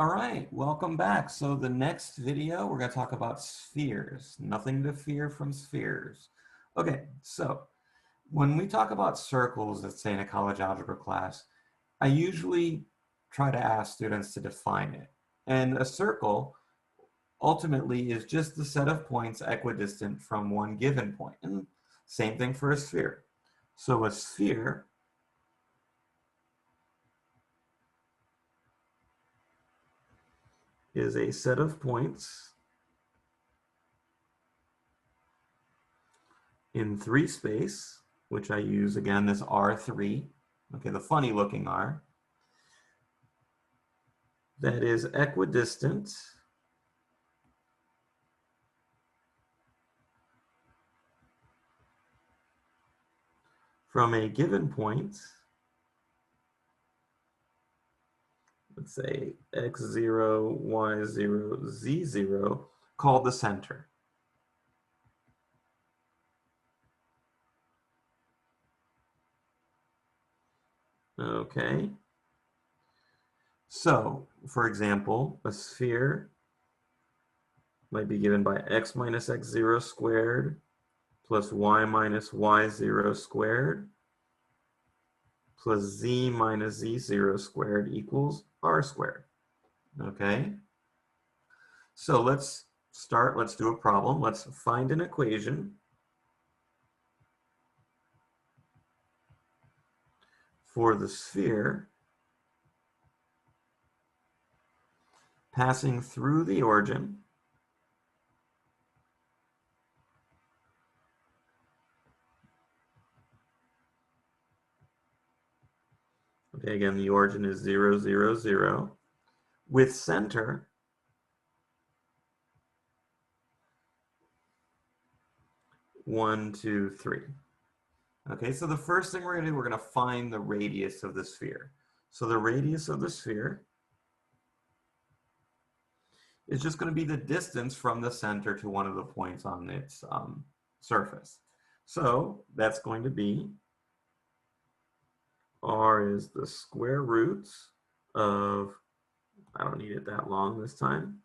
All right, welcome back. So the next video, we're going to talk about spheres. Nothing to fear from spheres. Okay, so when we talk about circles, let's say in a college algebra class, I usually try to ask students to define it. And a circle ultimately is just the set of points equidistant from one given point. And same thing for a sphere. So a sphere is a set of points in 3 space, which I use again this R3, okay, the funny looking R, that is equidistant from a given point, let's say x0, y0, z0, called the center. Okay. So, for example, a sphere might be given by x minus x0 squared plus y minus y0 squared plus z minus z0 squared equals r squared. Okay? So let's do a problem. Let's find an equation for the sphere passing through the origin okay, again, the origin is 0, 0, 0, with center one, two, three. Okay, so the first thing we're going to do, we're going to find the radius of the sphere. So the radius of the sphere is just going to be the distance from the center to one of the points on its surface. So that's going to be r is the square root of, I don't need it that long this time,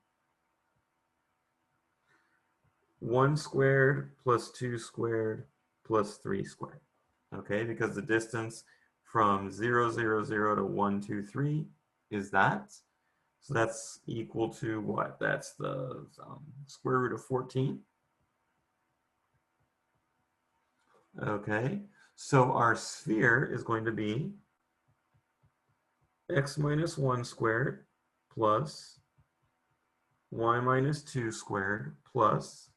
1 squared plus 2 squared plus 3 squared. Okay, because the distance from 0, 0, 0 to 1, 2, 3 is that. So that's equal to what? That's the square root of 14. Okay, so our sphere is going to be x minus 1 squared plus y minus 2 squared plus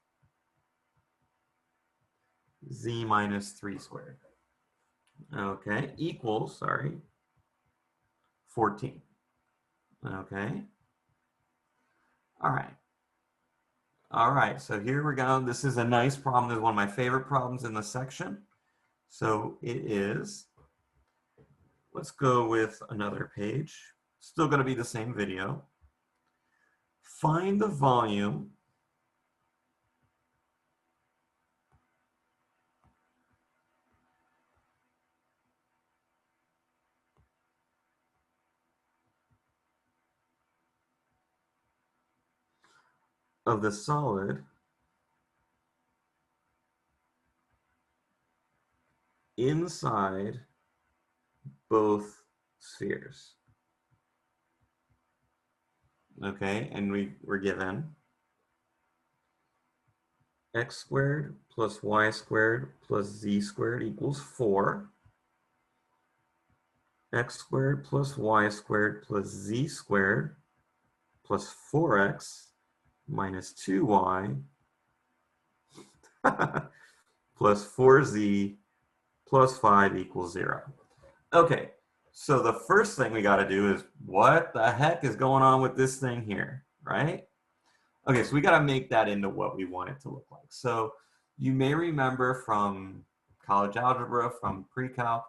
z minus 3 squared. Okay, equals, 14. Okay. All right. All right, so here we go. This is a nice problem. This is one of my favorite problems in the section. So it is, let's go with another page. Still going to be the same video. Find the volume of the solid inside both spheres. Okay, and we're given x squared plus y squared plus z squared equals 4. X squared plus y squared plus z squared plus 4x minus 2y plus 4z plus 5 equals 0. Okay, so the first thing we got to do is, what the heck is going on with this thing here, right? Okay, so we got to make that into what we want it to look like. So you may remember from college algebra, from pre-calc,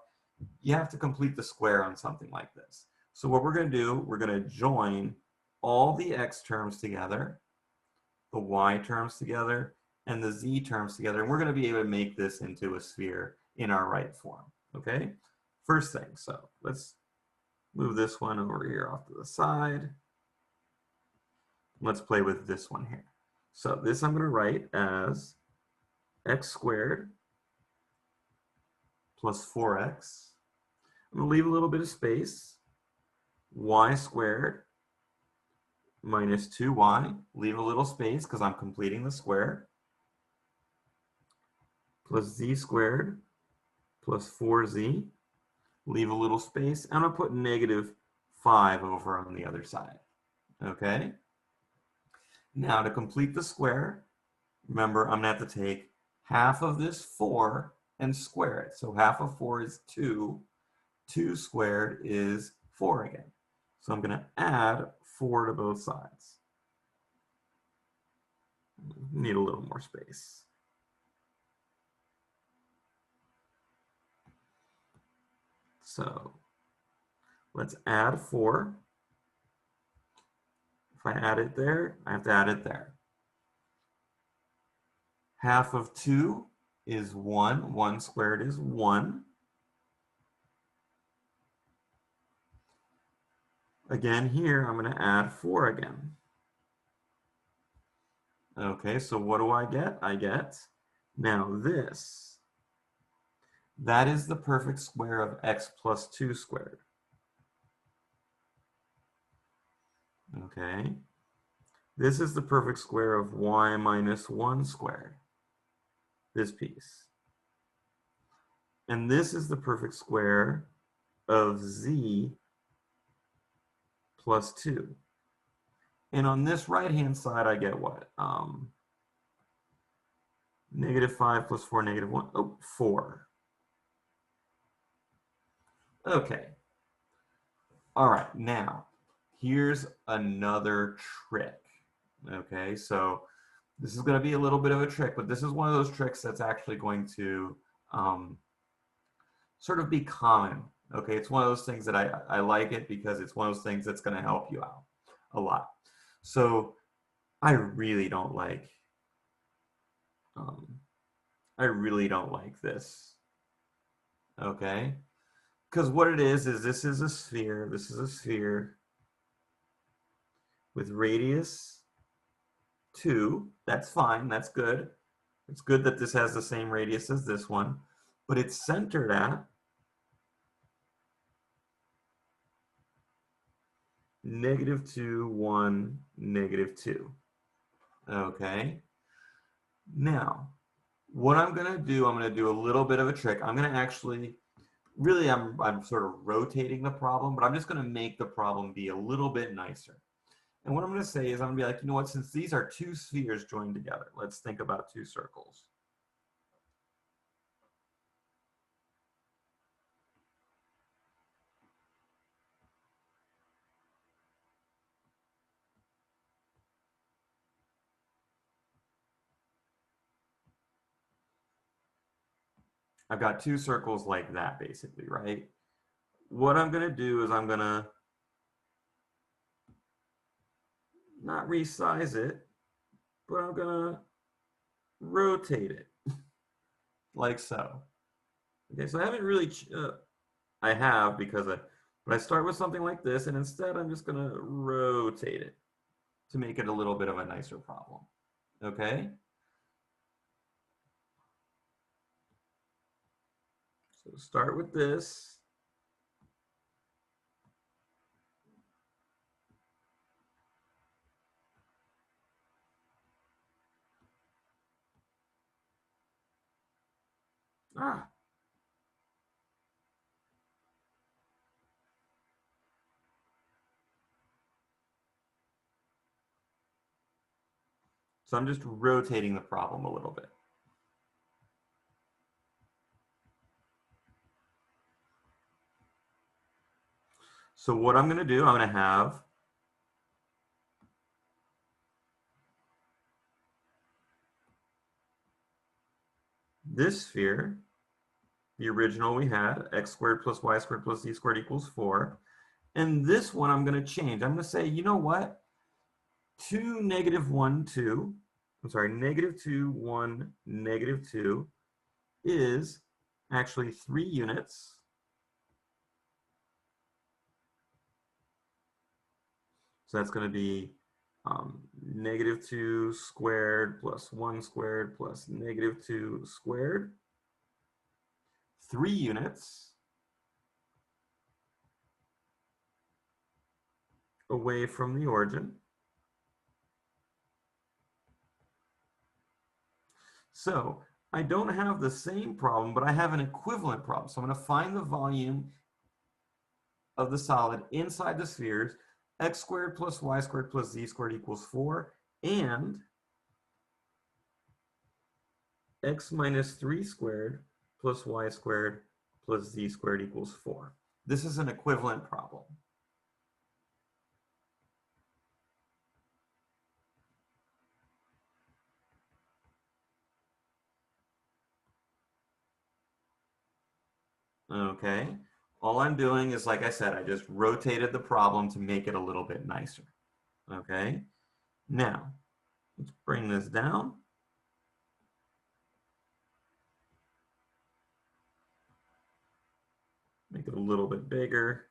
you have to complete the square on something like this. So what we're going to do, we're going to join all the x terms together, the y terms together, and the z terms together, and we're going to be able to make this into a sphere in our right form, okay? First thing, so let's move this one over here off to the side. Let's play with this one here. So this I'm going to write as x squared plus 4x. I'm going to leave a little bit of space. Y squared minus 2y. Leave a little space because I'm completing the square. Plus z squared plus 4z. Leave a little space. And I'm going to put negative 5 over on the other side. Okay? Now to complete the square, remember I'm going to have to take half of this 4 and square it. So half of 4 is 2. 2 squared is 4 again. So I'm going to add 4 to both sides. Need a little more space. So let's add 4. If I add it there, I have to add it there. Half of 2 is 1. 1 squared is 1. Again, here, I'm going to add 4 again. Okay, so what do I get? I get, now this, that is the perfect square of x plus 2 squared. Okay, this is the perfect square of y minus 1 squared, this piece. And this is the perfect square of z plus 2. And on this right-hand side, I get what? Negative 5 plus 4, negative 1. Oh, 4. Okay. All right, now, here's another trick. Okay, so this is going to be a little bit of a trick, but this is one of those tricks that's actually going to sort of be common. Okay, it's one of those things that I like it because it's one of those things that's going to help you out a lot. So I really don't like this. Okay, because what it is this is a sphere. This is a sphere with radius 2. That's fine. That's good. It's good that this has the same radius as this one, but it's centered at -2, 1, -2. Okay. Now, what I'm going to do, I'm going to do a little bit of a trick. I'm going to actually, really, I'm sort of rotating the problem, but I'm just going to make the problem be a little bit nicer. And what I'm going to say is I'm going to be like, you know what, since these are two spheres joined together, let's think about two circles. I've got two circles like that, basically, right? What I'm going to do is I'm going to not resize it, but I'm going to rotate it like so. Okay, so I haven't really, I have because but I start with something like this, and instead I'm just going to rotate it to make it a little bit of a nicer problem. Okay? So start with this. Ah. So I'm just rotating the problem a little bit. So what I'm going to do, I'm going to have this sphere, the original we had, x squared plus y squared plus z squared equals 4. And this one I'm going to change. I'm going to say, you know what? 2, -1, 2. I'm sorry, -2, 1, -2 is actually 3 units. So that's going to be negative 2 squared plus 1 squared plus negative 2 squared. 3 units away from the origin. So I don't have the same problem, but I have an equivalent problem. So I'm going to find the volume of the solid inside the spheres. X squared plus y squared plus z squared equals 4. And x minus 3 squared plus y squared plus z squared equals 4. This is an equivalent problem. Okay, all I'm doing is, like I said, I just rotated the problem to make it a little bit nicer. Okay, now let's bring this down. Make it a little bit bigger.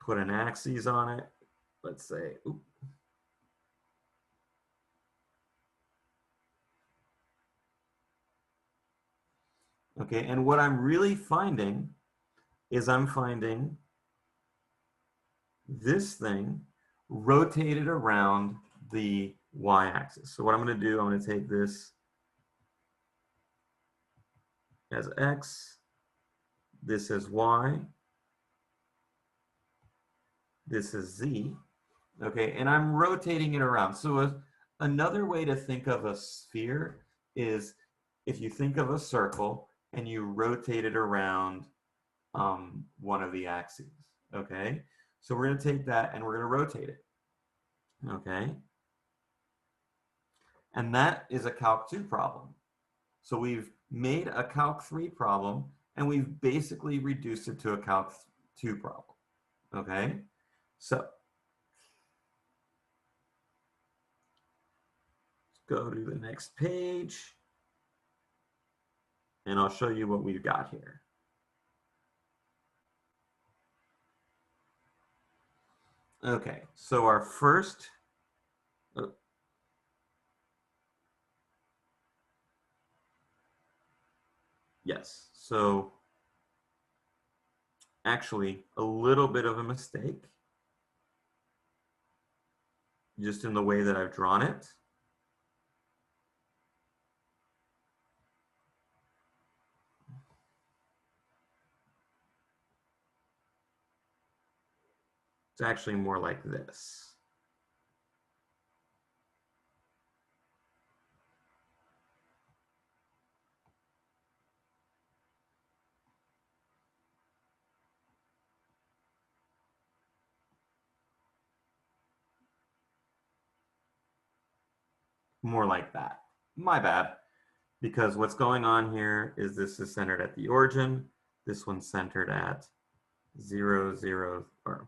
Put an axis on it. Let's say, oops. Okay, and what I'm really finding is I'm finding this thing rotated around the y-axis. So what I'm going to do, I'm going to take this as x, this as y, this is z, okay, and I'm rotating it around. So another way to think of a sphere is if you think of a circle and you rotate it around one of the axes, okay? So we're going to take that and we're going to rotate it, okay? And that is a Calc 2 problem. So we've made a Calc 3 problem and we've basically reduced it to a Calc 2 problem, okay? So let's go to the next page and I'll show you what we've got here. Okay, so our first, yes, so actually a little bit of a mistake just in the way that I've drawn it. It's actually more like this. More like that. My bad. Because what's going on here is this is centered at the origin. This one's centered at 0, 0, or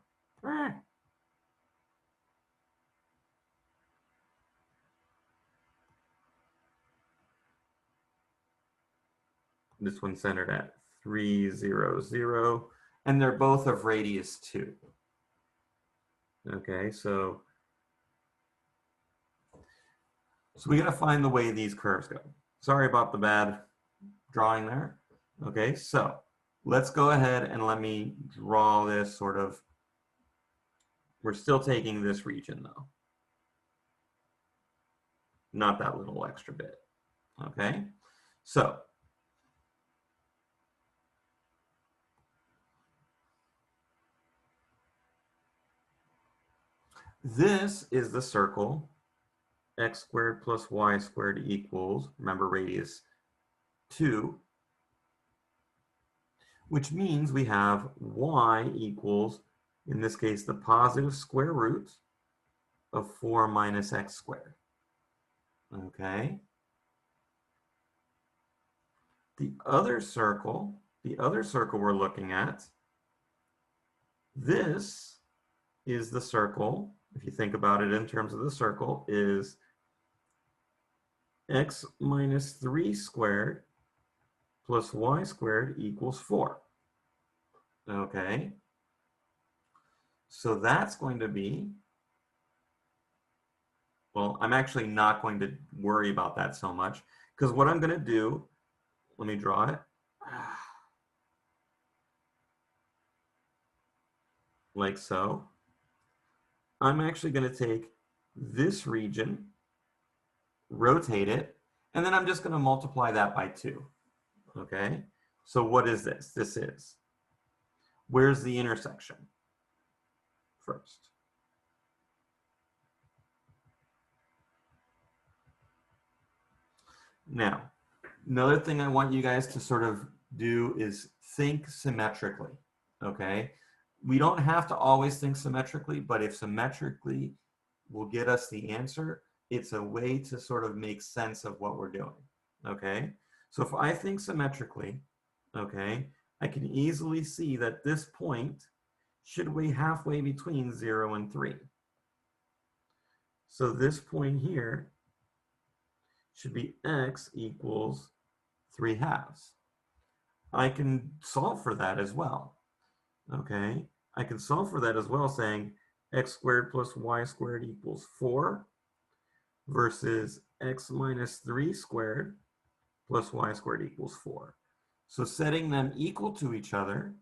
this one's centered at 3, 0, 0, and they're both of radius 2. Okay, so we got to find the way these curves go. Sorry about the bad drawing there. Okay, so let's go ahead and let me draw this sort of. We're still taking this region though. Not that little extra bit. Okay, so this is the circle x squared plus y squared equals, remember radius 2, which means we have y equals, in this case, the positive square root of 4 minus x squared. Okay. The other circle we're looking at, this is the circle, if you think about it in terms of the circle, is x minus 3 squared plus y squared equals 4. Okay. So that's going to be, well, I'm actually not going to worry about that so much, because what I'm going to do, let me draw it, like so. I'm actually going to take this region, rotate it, and then I'm just going to multiply that by 2. Okay? So what is this? This is, where's the intersection first? Now, another thing I want you guys to sort of do is think symmetrically, okay? We don't have to always think symmetrically, but if symmetrically will get us the answer, it's a way to sort of make sense of what we're doing, okay? So if I think symmetrically, okay, I can easily see that this point should be halfway between 0 and 3. So this point here should be x equals 3/2. I can solve for that as well, okay? I can solve for that as well saying x squared plus y squared equals 4 versus x minus 3 squared plus y squared equals 4. So setting them equal to each other,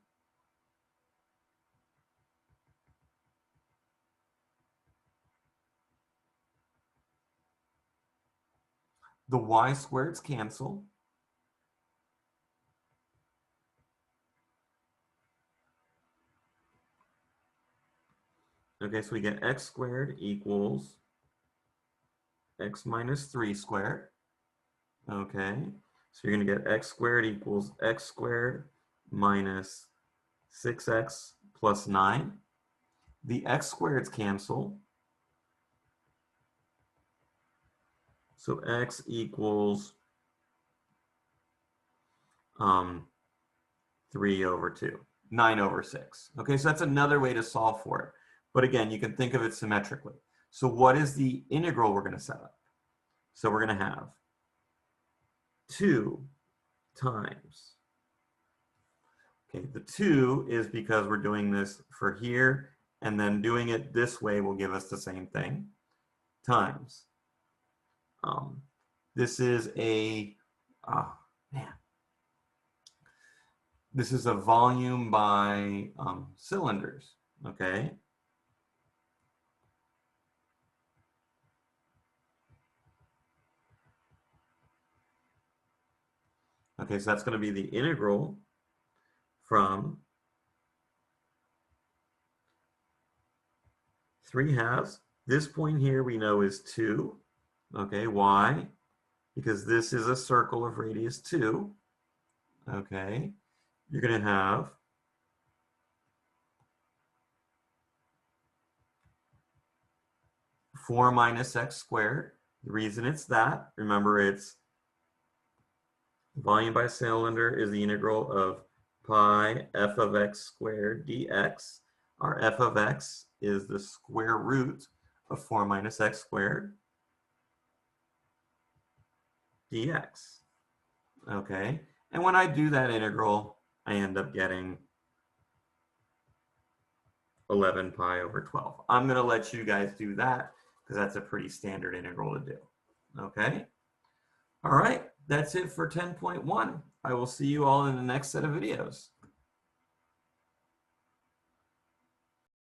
the y squareds cancel. Okay, so we get x squared equals x minus 3 squared. Okay, so you're going to get x squared equals x squared minus 6x plus 9. The x squareds cancel. So x equals 3 over 2, 9 over 6. Okay, so that's another way to solve for it. But again, you can think of it symmetrically. So what is the integral we're going to set up? So we're going to have 2 times. Okay, the 2 is because we're doing this for here, and then doing it this way will give us the same thing, times. This is a, this is a volume by cylinders, okay? Okay, so that's going to be the integral from 3/2. This point here we know is 2. Okay, why? Because this is a circle of radius 2. Okay, you're going to have four minus x squared. The reason it's that, remember, it's volume by cylinder is the integral of pi f of x squared dx. Our f of x is the square root of 4 minus x squared dx. Okay, and when I do that integral, I end up getting 11 pi over 12. I'm going to let you guys do that because that's a pretty standard integral to do. Okay? All right, that's it for 10.1. I will see you all in the next set of videos.